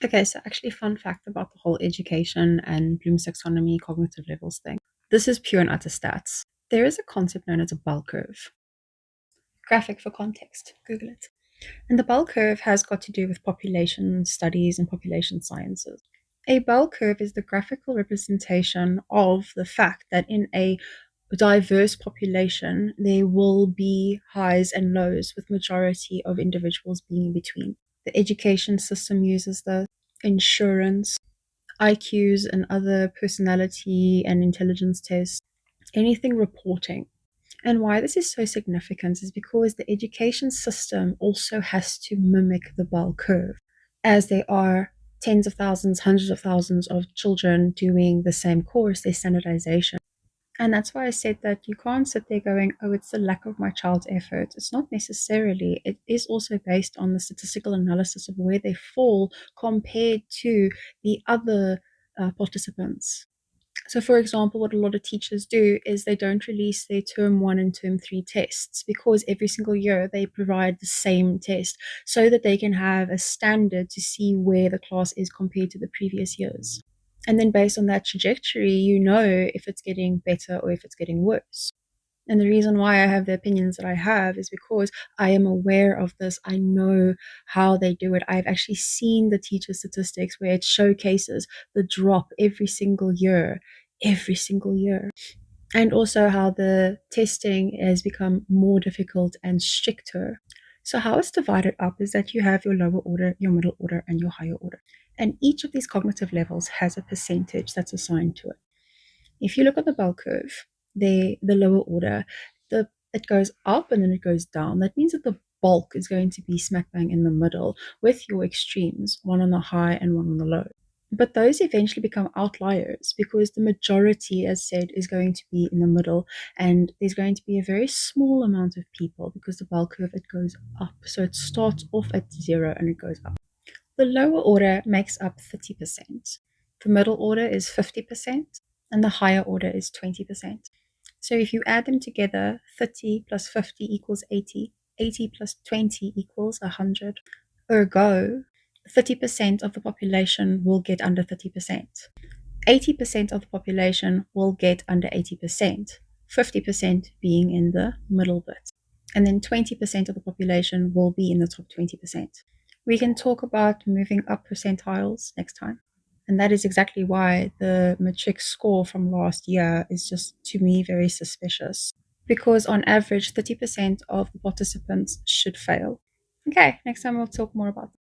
Okay, so actually, fun fact about the whole education and Bloom's taxonomy cognitive levels thing. This is pure and utter stats. There is a concept known as a bell curve. Graphic for context, Google it. And the bell curve has got to do with population studies and population sciences. A bell curve is the graphical representation of the fact that in a diverse population, there will be highs and lows, with majority of individuals being in between. The education system uses the insurance, IQs, and other personality and intelligence tests, anything reporting. And why this is so significant is because the education system also has to mimic the bell curve, as there are tens of thousands, hundreds of thousands of children doing the same course, their standardization. And that's why I said that you can't sit there going, oh, it's the lack of my child's effort. It's not necessarily. It is also based on the statistical analysis of where they fall compared to the other participants. So, for example, what a lot of teachers do is they don't release their term one and term three tests, because every single year they provide the same test so that they can have a standard to see where the class is compared to the previous years. And then based on that trajectory, you know if it's getting better or if it's getting worse. And the reason why I have the opinions that I have is because I am aware of this. I know how they do it. I've actually seen the teacher statistics where it showcases the drop every single year. And also how the testing has become more difficult and stricter. So, how it's divided up is that you have your lower order, your middle order, and your higher order. And each of these cognitive levels has a percentage that's assigned to it. If you look at the bell curve, the lower order, it goes up and then it goes down. That means that the bulk is going to be smack bang in the middle, with your extremes, one on the high and one on the low. But those eventually become outliers because the majority, as said, is going to be in the middle, and there's going to be a very small amount of people, because the bell curve, it goes up. So it starts off at 0 and it goes up. The lower order makes up 30%. The middle order is 50%, and the higher order is 20%. So if you add them together, 30 plus 50 equals 80, 80 plus 20 equals 100. Ergo, 30% of the population will get under 30%. 80% of the population will get under 80%, 50% being in the middle bit. And then 20% of the population will be in the top 20%. We can talk about moving up percentiles next time. And that is exactly why the matric score from last year is just, to me, very suspicious. Because on average, 30% of the participants should fail. Okay, next time we'll talk more about that.